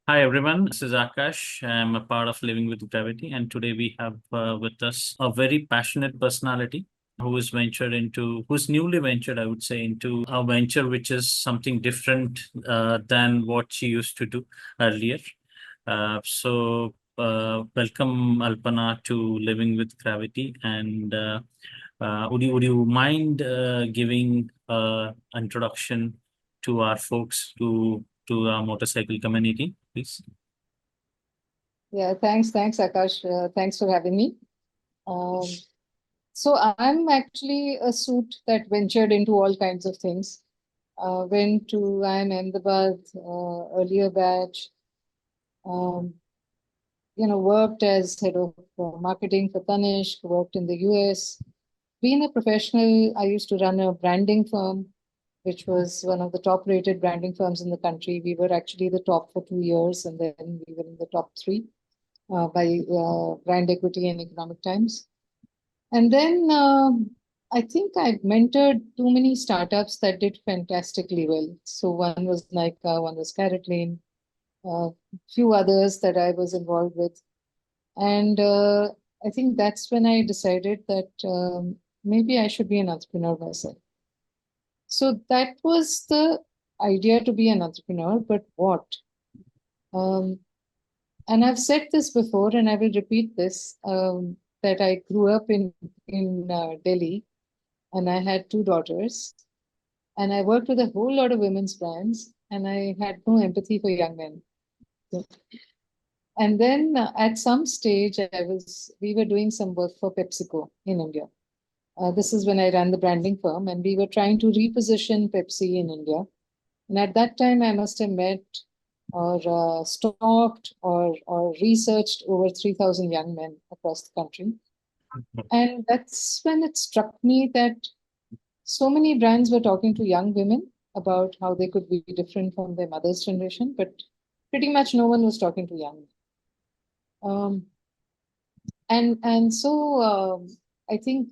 Hi everyone, this is Akash. I'm a part of Living with Gravity, and today we have with us a very passionate personality who's newly ventured, I would say, into a venture which is something different than what she used to do earlier. Welcome Alpana to Living with Gravity, and would you mind giving introduction to our folks to our motorcycle community, please? Yeah, thanks, Akash. Thanks for having me. Um, so I'm actually a suit that ventured into all kinds of things. Went to IIM Ahmedabad, earlier batch. Um, worked as head of marketing for Tanishq, worked in the US. Being a professional, I used to run a branding firm, which was one of the top rated branding firms in the country. We were actually the top for 2 years, and then we were in the top three by brand equity and Economic Times. And then I think I've mentored too many startups that did fantastically well. So one was Nika, one was Carrot Lane, a few others that I was involved with. And I think that's when I decided that maybe I should be an entrepreneur myself. So that was the idea, to be an entrepreneur, but what? Um, and I've said this before, and I will repeat this, that I grew up in Delhi, and I had two daughters, and I worked with a whole lot of women's brands, and I had no empathy for young men. So, and then at some stage, we were doing some work for PepsiCo in India. This is when I ran the branding firm, and we were trying to reposition Pepsi in India. And at that time, I must have met or stalked or researched over 3,000 young men across the country. And that's when it struck me that so many brands were talking to young women about how they could be different from their mother's generation, but pretty much no one was talking to young. Um, and so I think,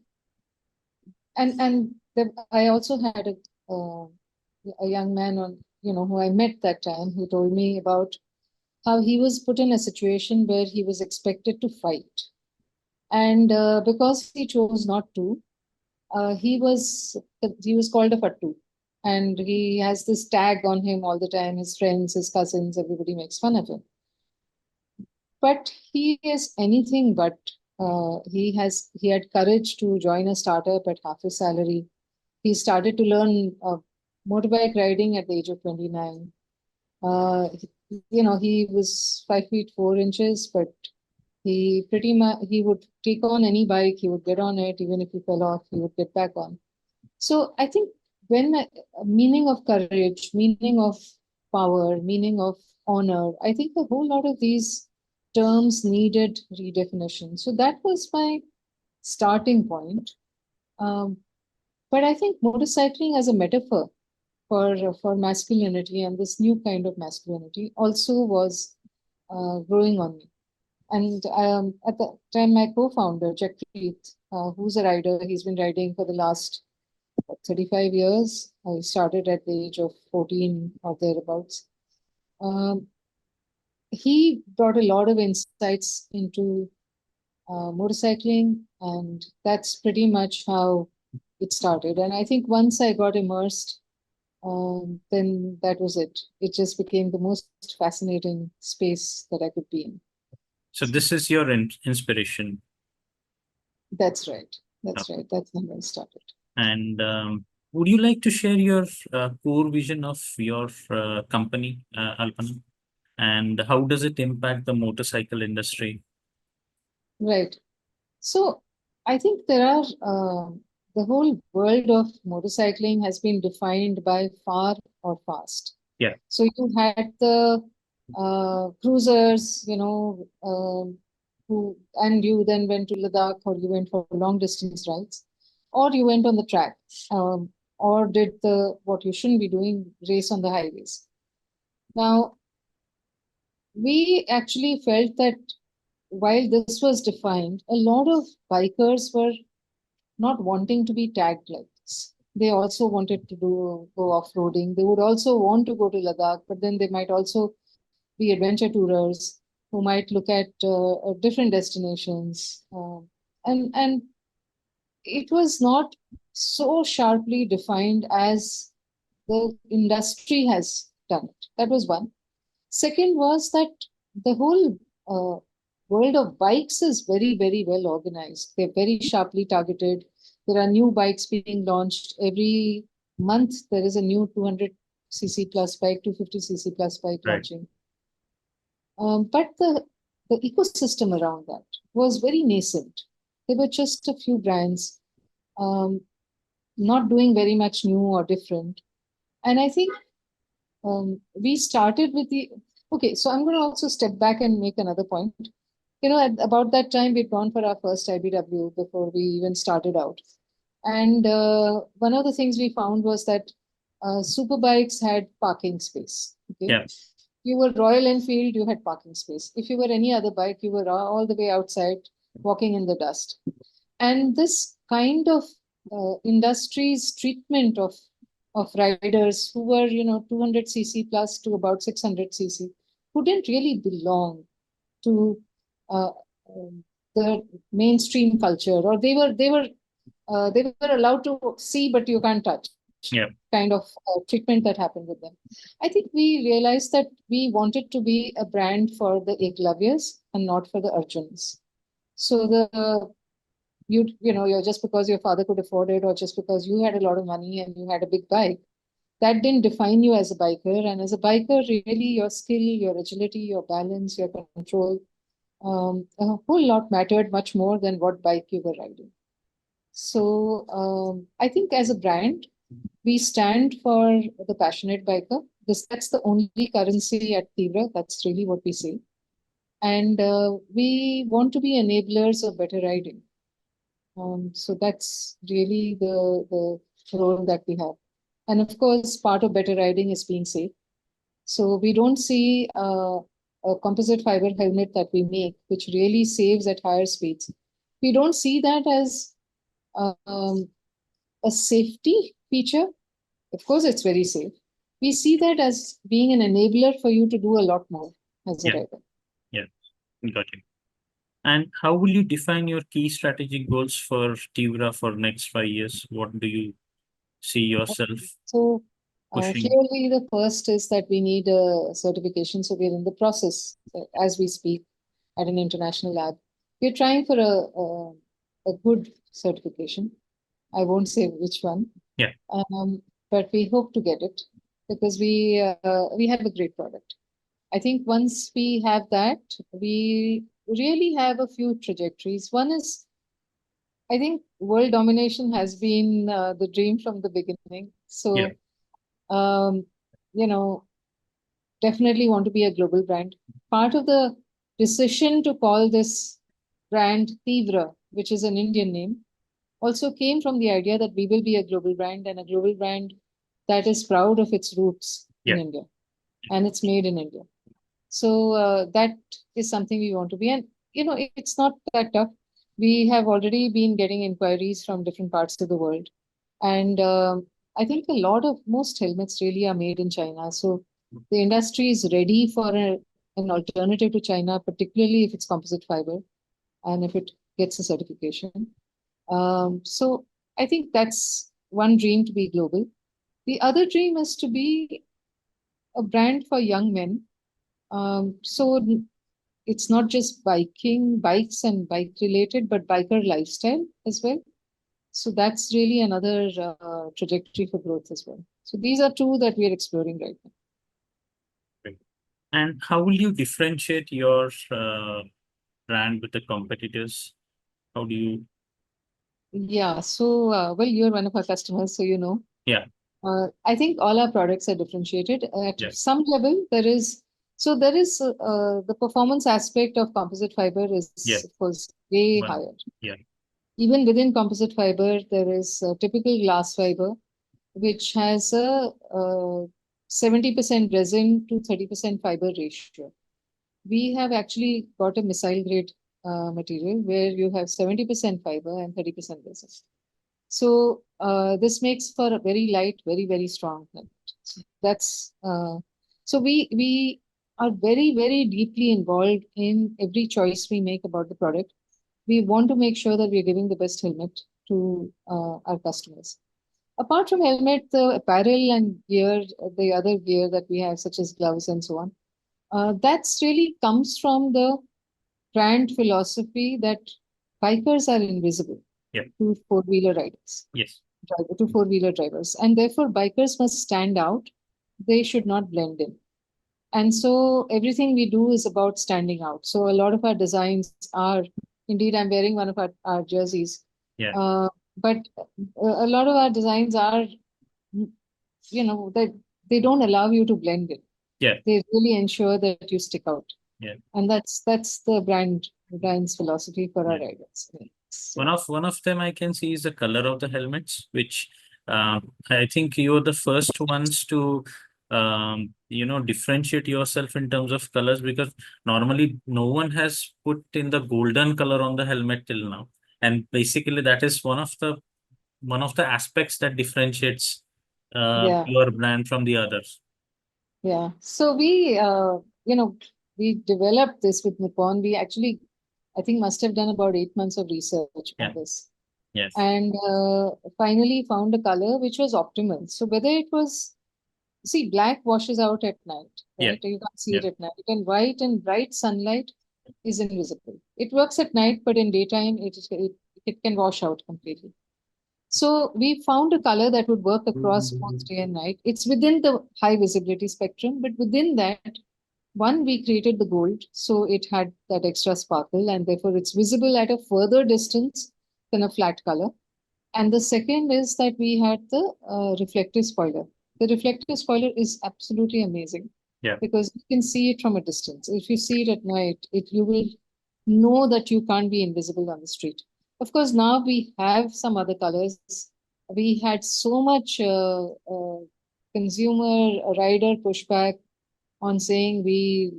I also had a young man who I met that time, who told me about how he was put in a situation where he was expected to fight. And because he chose not to, he was called a fattu. And he has this tag on him all the time. His friends, his cousins, everybody makes fun of him. But he is anything but. He had courage to join a startup at half his salary. He started to learn motorbike riding at the age of 29. He was 5 feet 4 inches, but he would take on any bike, he would get on it, even if he fell off, he would get back on. So I think when meaning of courage, meaning of power, meaning of honor, I think a whole lot of these terms needed redefinition. So that was my starting point. Um, but I think motorcycling as a metaphor for masculinity and this new kind of masculinity also was growing on me. And at the time, my co-founder, Jackpreet, who's a rider, he's been riding for the last 35 years. I started at the age of 14 or thereabouts. Um, he brought a lot of insights into motorcycling, and that's pretty much how it started. And I think once I got immersed, then that was it. It just became the most fascinating space that I could be in. So this is your inspiration. That's right. That's right. That's how I started. And would you like to share your core vision of your company, Alpana? And how does it impact the motorcycle industry? Right. So I think the whole world of motorcycling has been defined by far or fast. Yeah. So you had the cruisers, and you then went to Ladakh, or you went for long distance rides, or you went on the track, or did the what you shouldn't be doing, race on the highways. Now, we actually felt that while this was defined, a lot of bikers were not wanting to be tagged like this. They also wanted to go off-roading. They would also want to go to Ladakh, but then they might also be adventure tourers, who might look at different destinations. And it was not so sharply defined as the industry has done it. That was one. Second was that the whole world of bikes is very, very well organized. They're very sharply targeted. There are new bikes being launched every month. There is a new 200cc plus bike, 250cc plus bike Right. launching. But the ecosystem around that was very nascent. There were just a few brands, um, not doing very much new or different. And I think we started with the okay. So I'm going to also step back and make another point. About that time, we'd gone for our first IBW before we even started out. And one of the things we found was that super bikes had parking space. Okay. Yeah. You were Royal Enfield, you had parking space. If you were any other bike, you were all the way outside walking in the dust. And this kind of industry's treatment of riders who were, 200cc plus to about 600cc, who didn't really belong to uh, the mainstream culture, or they were allowed to see, but you can't touch. Yeah. Kind of treatment that happened with them. I think we realized that we wanted to be a brand for the Eklavyas and not for the Arjuns. So you're just because your father could afford it, or just because you had a lot of money and you had a big bike, that didn't define you as a biker. And as a biker, really, your skill, your agility, your balance, your control, a whole lot mattered much more than what bike you were riding. So I think as a brand, we stand for the passionate biker. That's the only currency at Tiivra. That's really what we say. And we want to be enablers of better riding. So that's really the role that we have. And of course, part of better riding is being safe. So we don't see a composite fiber helmet that we make, which really saves at higher speeds. We don't see that as a safety feature. Of course, it's very safe. We see that as being an enabler for you to do a lot more as a Yeah. rider. Yeah, got it. And how will you define your key strategic goals for Tiivra for next 5 years? What do you see yourself So pushing? clearly, the first is that we need a certification. So we're in the process as we speak at an international lab. We're trying for a good certification. I won't say which one. Yeah. But we hope to get it because we have a great product. I think once we have that, we really have a few trajectories. One is, I think world domination has been the dream from the beginning. So, Yeah. um, you know, definitely want to be a global brand. Part of the decision to call this brand Tiivra, which is an Indian name, also came from the idea that we will be a global brand, and a global brand that is proud of its roots in Yeah. India, and it's made in India. So that is something we want to be. And, it's not that tough. We have already been getting inquiries from different parts of the world. And I think most helmets really are made in China. So the industry is ready for an alternative to China, particularly if it's composite fiber and if it gets a certification. So I think that's one dream, to be global. The other dream is to be a brand for young men. So it's not just bikes and bike related, but biker lifestyle as well. So that's really another trajectory for growth as well. So these are two that we are exploring right now. Great. And how will you differentiate your brand with the competitors? How do you? Yeah. So, well, you're one of our customers, so you know. Yeah. I think all our products are differentiated. At Yeah. some level, there is the performance aspect of composite fiber is, Yeah. of course, way One. higher. Yeah. Even within composite fiber, there is a typical glass fiber, which has a 70% resin to 30% fiber ratio. We have actually got a missile grade material where you have 70% fiber and 30% resin. So this makes for a very light, very, very strong helmet. So that's so we are very, very deeply involved in every choice we make about the product. We want to make sure that we're giving the best helmet to our customers. Apart from helmet, the apparel and gear, the other gear that we have, such as gloves and so on, that's really comes from the brand philosophy that bikers are invisible Yeah. to four-wheeler riders, Yes. to four-wheeler drivers, and therefore bikers must stand out. They should not blend in. And so everything we do is about standing out. So a lot of our designs are, indeed, I'm wearing one of our jerseys. Yeah. But a lot of our designs are, that they don't allow you to blend in. Yeah. They really ensure that you stick out. Yeah. And that's the brand's philosophy for our riders. So, One of them I can see is the color of the helmets, which I think you're the first ones to differentiate yourself in terms of colors, because normally no one has put in the golden color on the helmet till now. And basically that is one of the aspects that differentiates yeah, your brand from the others. yeah. So we developed this with Nippon. We actually, I think, must have done about 8 months of research Yeah. on this. Yes. And finally found a color which was optimal. So whether it was, see, black washes out at night, Yeah. right? You can't see it at night. And white and bright sunlight is invisible. It works at night, but in daytime, it can wash out completely. So we found a color that would work across both day and night. It's within the high visibility spectrum, but within that, one, we created the gold, so it had that extra sparkle, and therefore it's visible at a further distance than a flat color. And the second is that we had the reflective spoiler. The reflective spoiler is absolutely amazing. Yeah. Because you can see it from a distance. If you see it at night, you will know that you can't be invisible on the street. Of course, now we have some other colors. We had so much consumer rider pushback on saying we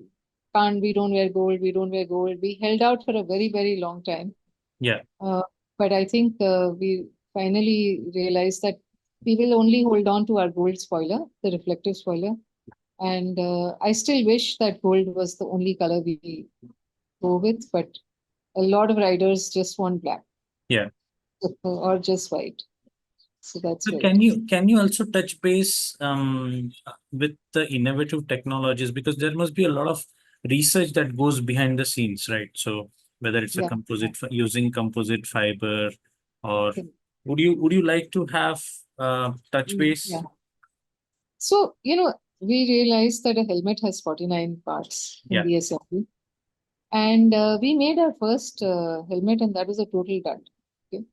don't wear gold, we don't wear gold. We held out for a very, very long time. Yeah. But I think we finally realized that we will only hold on to our gold spoiler, the reflective spoiler. And I still wish that gold was the only color we go with, but a lot of riders just want black. Yeah. Or just white. So that's So right. can you also touch base with the innovative technologies, because there must be a lot of research that goes behind the scenes, right? So whether it's a Yeah. using composite fiber, or Okay. would you like to have touch base? Yeah. So, we realized that a helmet has 49 parts in Yeah. the assembly. And we made our first helmet, and that was a total dud. Okay.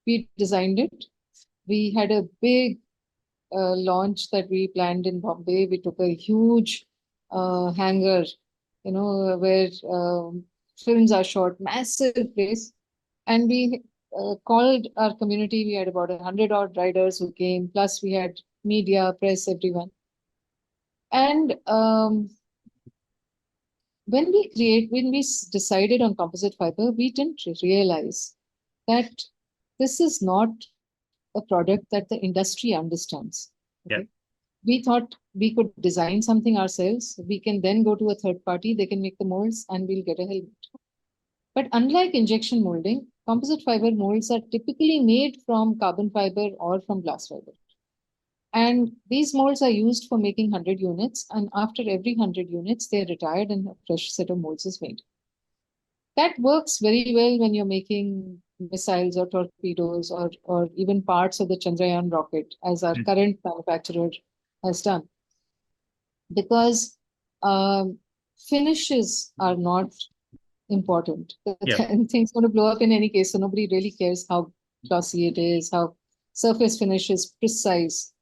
We designed it. We had a big launch that we planned in Bombay. We took a huge hangar, where films are shot, massive place. And we called our community. We had about 100 odd riders who came, plus we had media, press, everyone. And when we decided on composite fiber, we didn't realize that this is not a product that the industry understands. Yeah. Okay? We thought we could design something ourselves. We can then go to a third party, they can make the molds, and we'll get a helmet. But unlike injection molding, composite fiber molds are typically made from carbon fiber or from glass fiber. And these molds are used for making 100 units, and after every 100 units, they're retired and a fresh set of molds is made. That works very well when you're making missiles or torpedoes or even parts of the Chandrayaan rocket, as our current manufacturer has done. Because finishes are not important. The thing's going to blow up in any case, so nobody really cares how glossy it is, how surface finish is precise.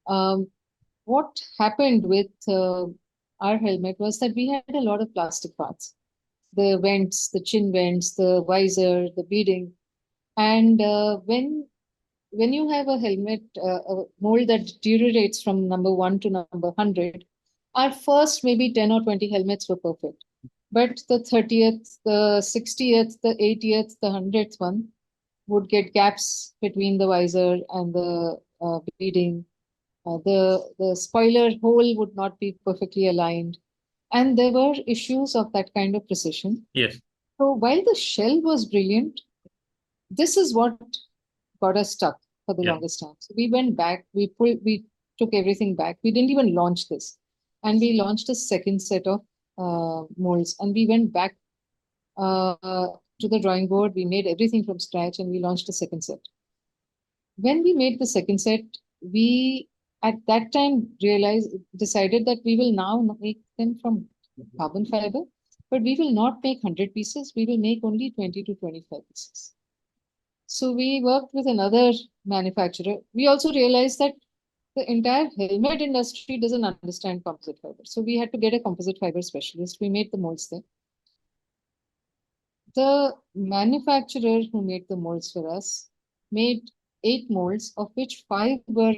What happened with our helmet was that we had a lot of plastic parts. The vents, the chin vents, the visor, the beading. And when you have a helmet, a mold that deteriorates from number 1 to number 100, our first maybe 10 or 20 helmets were perfect. But the 30th, the 60th, the 80th, the 100th one would get gaps between the visor and the beading. The spoiler hole would not be perfectly aligned. And there were issues of that kind of precision. Yes. So while the shell was brilliant, this is what got us stuck for the Yeah. longest time. So we went back, we took everything back. We didn't even launch this. And we launched a second set of molds. And we went back uh, to the drawing board. We made everything from scratch and we launched a second set. When we made the second set, we at that time decided that we will now make them from carbon fiber, but we will not make 100 pieces. We will make only 20 to 25 pieces. So we worked with another manufacturer. We also realized that the entire helmet industry doesn't understand composite fiber. So we had to get a composite fiber specialist. We made the molds there. The manufacturer who made the molds for us made 8 molds, of which 5 were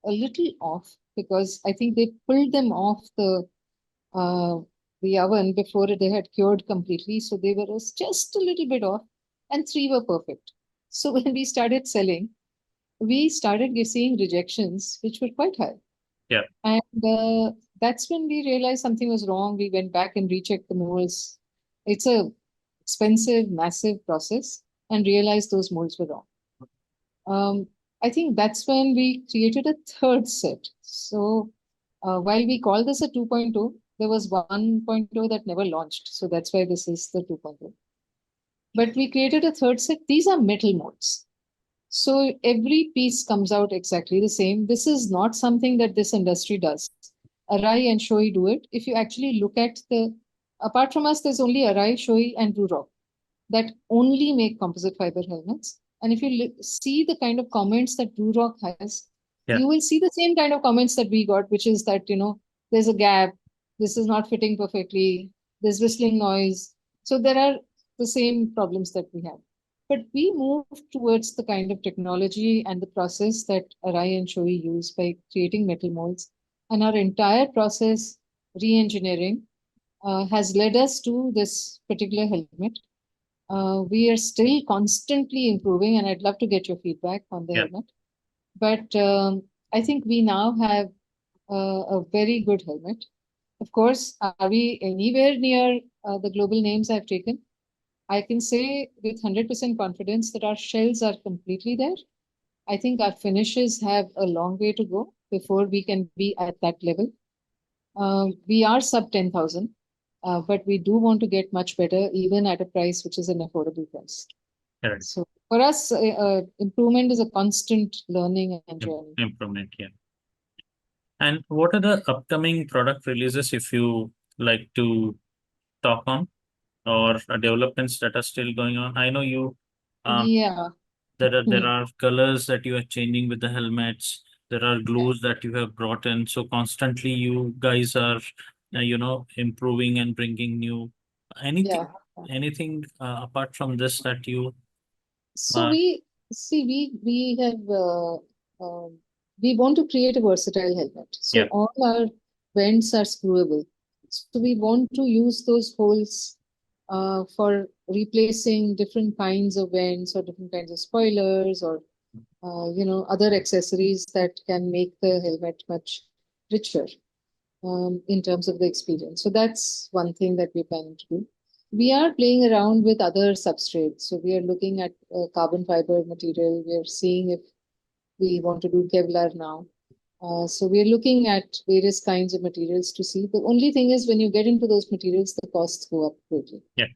a little off because I think they pulled them off uh, the oven before they had cured completely. So they were just a little bit off, and 3 were perfect. So when we started selling, we started seeing rejections, which were quite high. Yeah. And that's when we realized something was wrong. We went back and rechecked the molds. It's a expensive, massive process, and realized those molds were wrong. I think that's when we created a third set. So while we call this a 2.0, there was 1.0 that never launched. So that's why this is the 2.0. But we created a third set. These are metal molds. So every piece comes out exactly the same. This is not something that this industry does. Arai and Shoei do it. If you actually look at apart from us, there's only Arai, Shoei, and Duroc that only make composite fiber helmets. And if you see the kind of comments that Duroc has, Yeah. you will see the same kind of comments that we got, which is that, there's a gap, this is not fitting perfectly, there's whistling noise. So there are the same problems that we have. But we moved towards the kind of technology and the process that Arai and Shoei use by creating metal molds. And our entire process, re-engineering, has led us to this particular helmet. We are still constantly improving, and I'd love to get your feedback on the Yeah. helmet. But I think we now have a very good helmet. Of course, are we anywhere near the global names I've taken? I can say with 100% confidence that our shells are completely there. I think our finishes have a long way to go before we can be at that level. We are sub 10,000, but we do want to get much better, even at a price which is an affordable price. Correct. So for us, improvement is a constant learning and journey. Improvement, yeah. And what are the upcoming product releases, if you like to talk on, or developments that are still going on? I know you. Yeah. There are colors that you are changing with the helmets. There are glues that you have brought in. So constantly, you guys are, improving and bringing new. Anything, Yeah. anything apart from this that you. So we have we want to create a versatile helmet. So Yeah. all our vents are screwable. So we want to use those holes for replacing different kinds of vents or different kinds of spoilers or other accessories that can make the helmet much richer in terms of the experience. So that's one thing that we're planning to do. We are playing around with other substrates. So we are looking at carbon fiber material. We are seeing if we want to do Kevlar now. So we're looking at various kinds of materials to see. The only thing is when you get into those materials, the costs go up greatly. Yeah.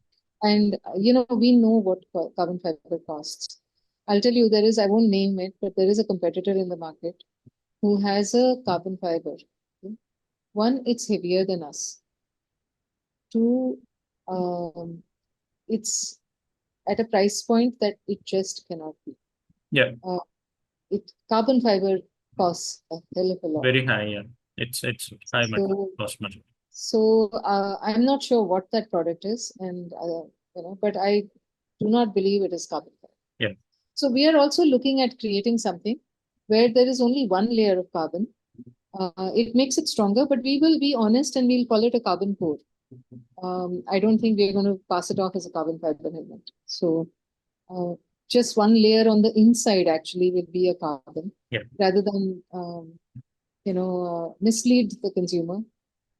And, we know what carbon fiber costs. I'll tell you, I won't name it, but there is a competitor in the market who has a carbon fiber. One, it's heavier than us. Two, it's at a price point that it just cannot be. Yeah. Carbon fiber costs a hell of a lot. Very high, yeah. It's high cost material. So I'm not sure what that product is, and but I do not believe it is carbon fiber. Yeah. So we are also looking at creating something where there is only one layer of carbon. It makes it stronger, but we will be honest and we'll call it a carbon core. I don't think we're going to pass it off as a carbon fiber helmet. So just one layer on the inside actually will be a carbon, Yeah. rather than mislead the consumer.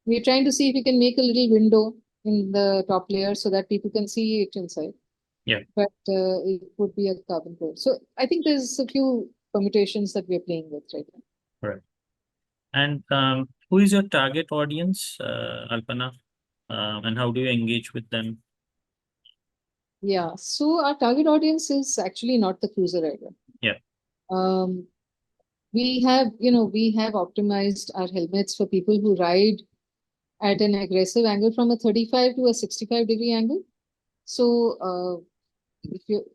We're trying to see if we can make a little window in the top layer so that people can see it inside. Yeah. But it would be a carbon core. So I think there's a few permutations that we're playing with right now. Right. And who is your target audience, Alpana? And how do you engage with them? Yeah. So our target audience is actually not the cruiser rider. Yeah. Um, we have optimized our helmets for people who ride at an aggressive angle from a 35 to a 65-degree angle. So if you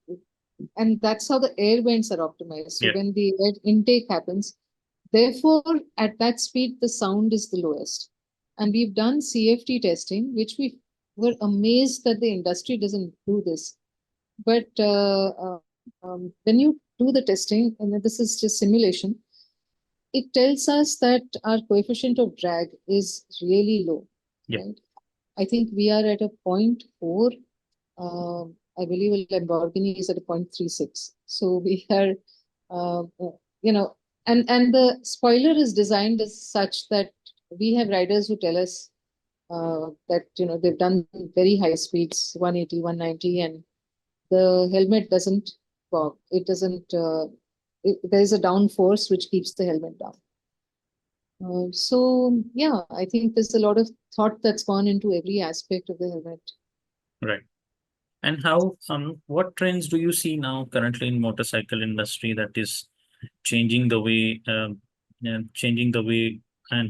and that's how the air vents are optimized. So Yeah. when the air intake happens, therefore at that speed the sound is the lowest. And we've done CFT testing, which we were amazed that the industry doesn't do this. But when you do the testing, and this is just simulation, it tells us that our coefficient of drag is really low. Yeah. Right? I think we are at a 0.4. I believe a Lamborghini is at a 0.36. So we are, uh, you know, and the spoiler is designed as such that we have riders who tell us that they've done very high speeds, 180, 190, and the helmet doesn't bob. It doesn't. There is a down force which keeps the helmet down. So yeah, I think there's a lot of thought that's gone into every aspect of the helmet. Right. And how what trends do you see now currently in motorcycle industry that is changing the way and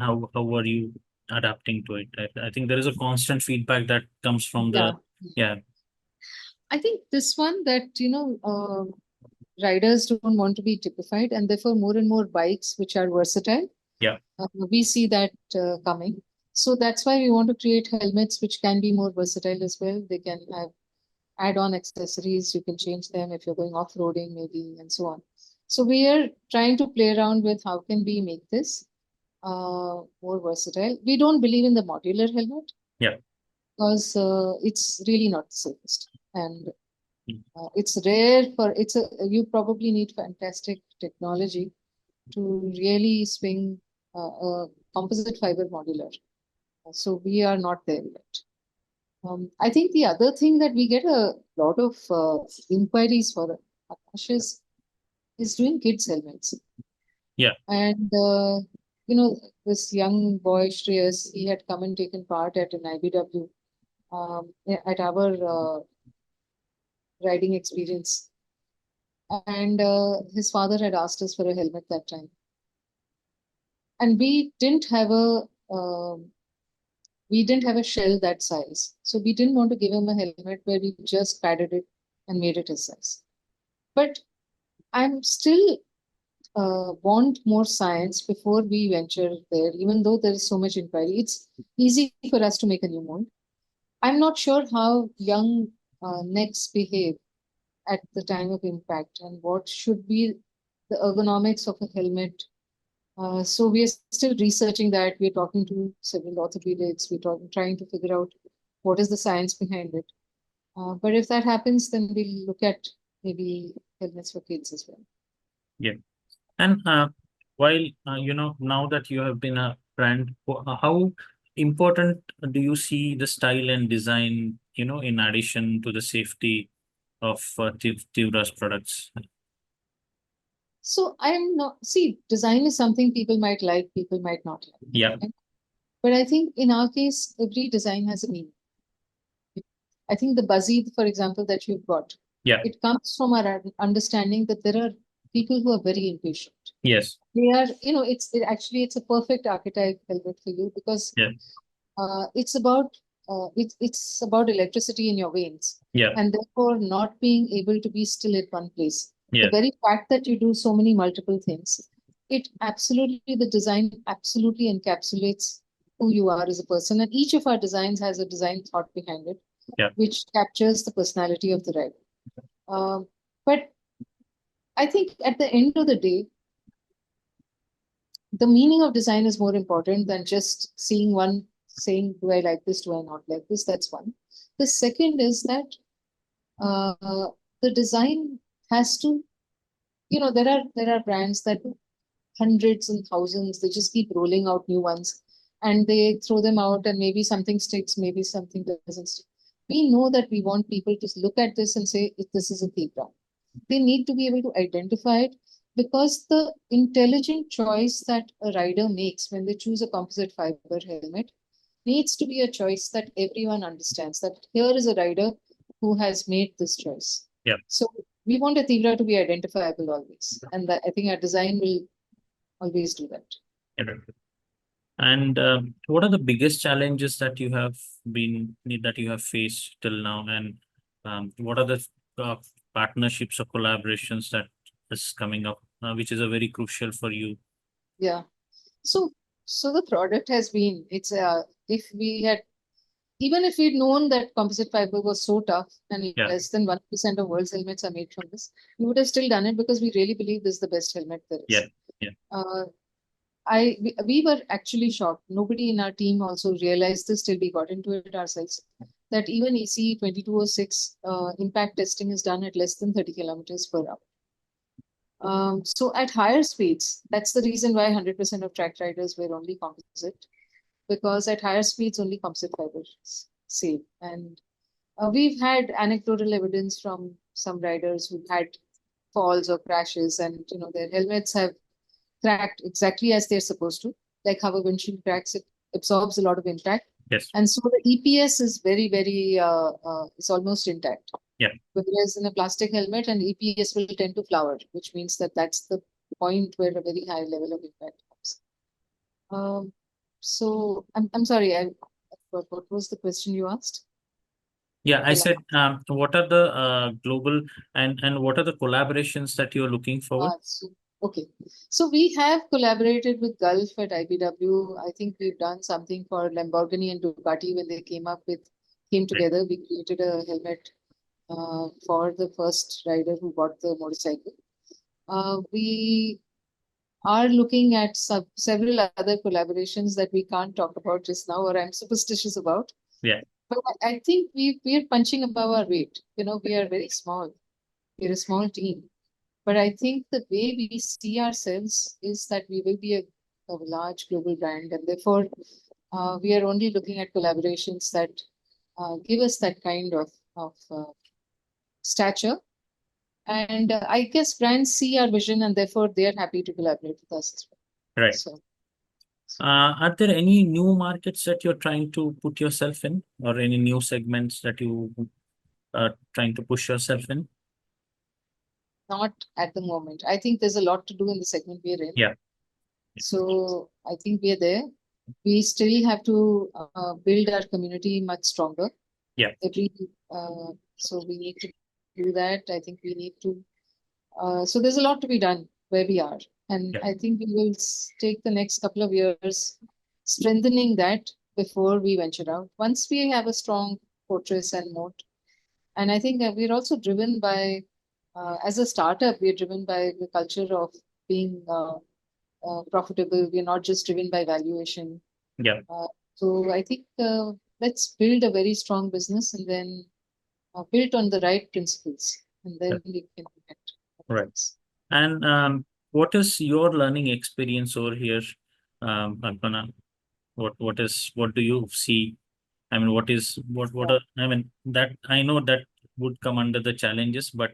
how are you adapting to it? I think there is a constant feedback that comes from Yeah, the yeah. I think this one that riders don't want to be typified, and therefore more and more bikes which are versatile. Yeah. We see that coming. So that's why we want to create helmets which can be more versatile as well. They can have add-on accessories. You can change them if you're going off-roading, maybe, and so on. So we are trying to play around with how can we make this more versatile. We don't believe in the modular helmet. Yeah. Because it's really not the safest, and Mm. it's rare for you probably need fantastic technology to really swing a composite fiber modular. So we are not there yet. I think the other thing that we get a lot of inquiries for Akash is doing kids helmets. Yeah. And this young boy Shreyas, he had come and taken part at an IBW at our riding experience. And his father had asked us for a helmet that time. And we didn't have a shell that size. So we didn't want to give him a helmet where we just padded it and made it his size. But I'm still want more science before we venture there, even though there is so much inquiry. It's easy for us to make a new mold. I'm not sure how young necks behave at the time of impact and what should be the ergonomics of a helmet. So we are still researching that. We're talking to several orthopedics. Trying to figure out what is the science behind it. But if that happens, then we'll look at maybe helmets for kids as well. Yeah. And while now that you have been a brand, how important do you see the style and design, in addition to the safety of Tiivra's products? So I'm not, see, design is something people might like, people might not like. Yeah. Right? But I think in our case, every design has a meaning. I think the Bazid, for example, that you've got, Yeah. it comes from our understanding that there are people who are very impatient. Yes. They are, it's a perfect archetype helmet for you because Yeah. it's about electricity in your veins, Yeah. and therefore not being able to be still at one place. The Yeah. very fact that you do so many multiple things, the design absolutely encapsulates who you are as a person, and each of our designs has a design thought behind it, Yeah. which captures the personality of the rider. But I think at the end of the day, the meaning of design is more important than just seeing one saying, do I like this? Do I not like this? That's one. The second is that the design has to, there are brands that do hundreds and thousands, they just keep rolling out new ones. and they throw them out, and maybe something sticks, maybe something doesn't stick. We know that we want people to look at this and say, this is a Tiivra. They need to be able to identify it, because the intelligent choice that a rider makes when they choose a composite fiber helmet needs to be a choice that everyone understands, that here is a rider who has made this choice. Yeah. So we want a Tiivra to be identifiable always. And that, I think our design will always do that. Yeah. And what are the biggest challenges that you have faced till now? And what are the partnerships or collaborations that is coming up, which is a very crucial for you? Yeah. So the product has been, it's if we had, even if we'd known that composite fiber was so tough and Yeah. less than 1% of world's helmets are made from this, we would have still done it, because we really believe this is the best helmet there is. Yeah. We were actually shocked. Nobody in our team also realized this till we got into it ourselves, that even EC 2206 impact testing is done at less than 30 kilometers per hour. So at higher speeds, that's the reason why 100% of track riders were only composite, because at higher speeds, only composite fibers save. And we've had anecdotal evidence from some riders who've had falls or crashes, and their helmets have cracked exactly as they're supposed to, like how a windshield cracks, it absorbs a lot of impact. Yes. And so the EPS is very, very, it's almost intact. Yeah. Whereas in a plastic helmet, an EPS will tend to flower, which means that that's the point where a very high level of impact comes. So I'm sorry, what was the question you asked? Yeah, I said, what are the global and what are the collaborations that you're looking forward? Okay, so we have collaborated with Gulf at IBW. I think we've done something for Lamborghini and Ducati when they came together. We created a helmet for the first rider who bought the motorcycle. We are looking at several other collaborations that we can't talk about just now, or I'm superstitious about. Yeah. But I think we're punching above our weight. We are very small. We're a small team. But I think the way we see ourselves is that we will be a large global brand, and therefore we are only looking at collaborations that give us that kind of stature. And I guess brands see our vision, and therefore they are happy to collaborate with us as well. Right. So, are there any new markets that you're trying to put yourself in, or any new segments that you are trying to push yourself in? not at the moment. I think there's a lot to do in the segment we're in. Yeah. So I think we're there. We still have to build our community much stronger. Yeah. So we need to do that. I think we need to. So there's a lot to be done where we are, and Yeah. I think we will take the next couple of years strengthening that before we venture out. Once we have a strong fortress and moat, and I think that we're also driven by, as a startup, we're driven by the culture of being profitable. We're not just driven by valuation. Yeah. So I think let's build a very strong business, and then built on the right principles, and then we can get. Right. And what is your learning experience over here, Alpana? What do you see? I mean, I mean, that I know that would come under the challenges, but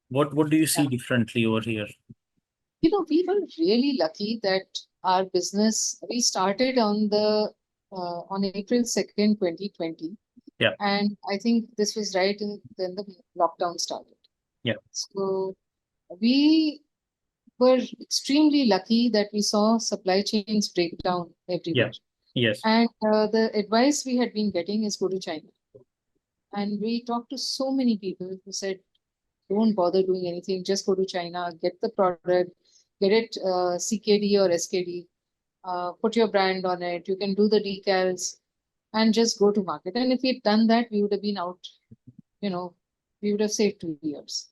what do you see differently over here? We were really lucky that our business, we started on April 2nd, 2020. Yeah. And I think this was right when the lockdown started. Yeah. So we were extremely lucky that we saw supply chains break down everywhere. Yeah. Yes. And the advice we had been getting is go to China. And we talked to so many people who said, don't bother doing anything, just go to China, get the product, get it CKD or SKD, put your brand on it, you can do the decals, and just go to market. And if we'd done that, we would have been out, we would have saved 2 years.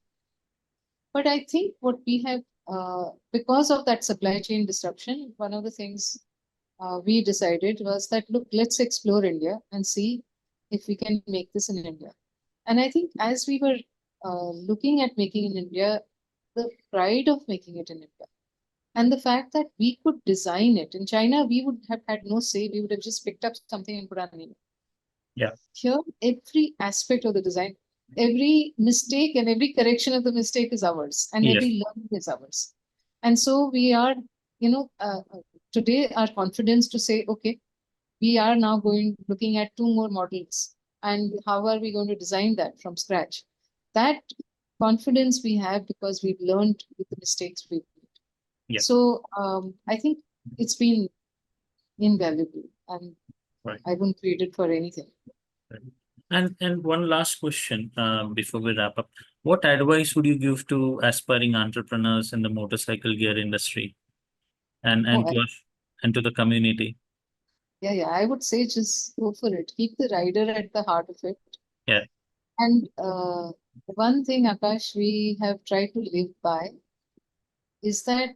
But I think what we have, because of that supply chain disruption, one of the things we decided was that, look, let's explore India and see if we can make this in India. And I think as we were looking at making in India, the pride of making it in India, And the fact that we could design it. In China, we would have had no say. We would have just picked up something and put our name. Yeah. Here, every aspect of the design, every mistake and every correction of the mistake is ours, and Yes. every learning is ours. And so we are, today our confidence to say, okay, we are now looking at 2 more models, and how are we going to design that from scratch? That confidence we have because we've learned with the mistakes we've made. Yeah. So I think it's been invaluable, and Right. I wouldn't trade it for anything. And one last question before we wrap up. What advice would you give to aspiring entrepreneurs in the motorcycle gear industry and to the community? Yeah, I would say just go for it. Keep the rider at the heart of it. Yeah. And one thing, Akash, we have tried to live by is that,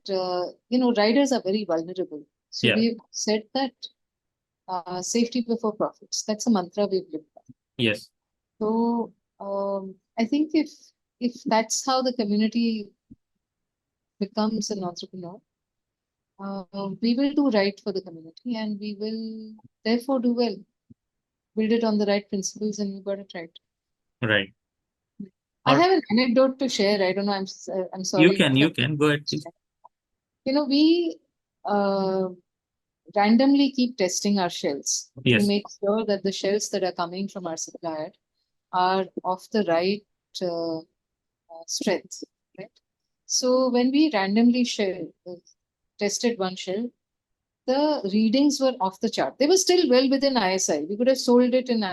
riders are very vulnerable. So Yeah. we've said that safety before profits. That's a mantra we've lived by. Yes. So I think if that's how the community becomes an entrepreneur, we will do right for the community, and we will therefore do well. Build it on the right principles, and we got it right. Right. I have an anecdote to share. I don't know. I'm sorry. You can go ahead, please. We randomly keep testing our shells Yes. to make sure that the shells that are coming from our supplier are of the right strength, right? So when we randomly tested one shell, the readings were off the chart. They were still well within ISI. We could have sold it in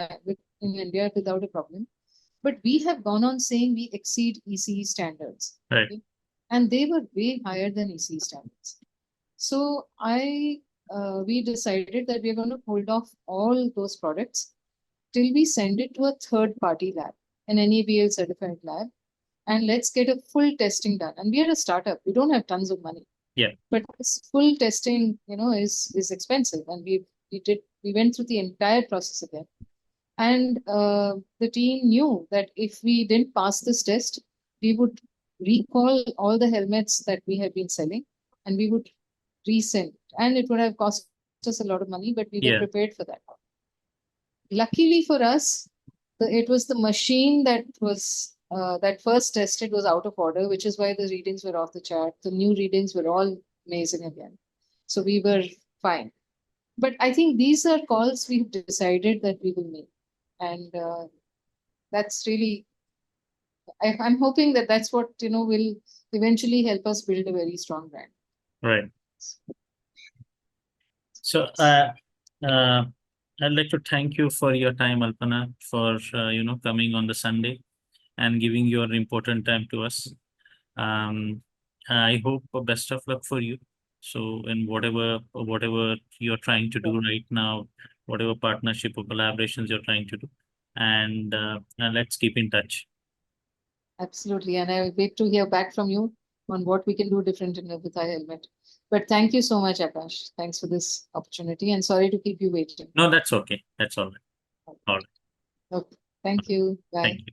India without a problem. But we have gone on saying we exceed ECE standards. Right. Okay? And they were way higher than ECE standards. So we decided that we're going to hold off all those products till we send it to a third-party lab, an NABL certified lab, and let's get a full testing done. And we are a startup. We don't have tons of money. Yeah. But this full testing, is expensive, and we went through the entire process again. And the team knew that if we didn't pass this test, we would recall all the helmets that we have been selling, and we would resend. And it would have cost us a lot of money, but we were prepared for that. Luckily for us, it was the machine that was that first tested was out of order, which is why the readings were off the chart. The new readings were all amazing again. So we were fine. But I think these are calls we've decided that we will make. And that's really, I'm hoping that that's what, will eventually help us build a very strong brand. Right. So I'd like to thank you for your time, Alpana, for coming on the Sunday and giving your important time to us. I hope best of luck for you. So in whatever you're trying to do right now, whatever partnership or collaborations you're trying to do, and let's keep in touch. Absolutely, and I wait to hear back from you on what we can do different with our helmet. But thank you so much, Akash. Thanks for this opportunity, and sorry to keep you waiting. No, that's okay. That's all right. All right. Okay. Thank you. Bye. Thank you.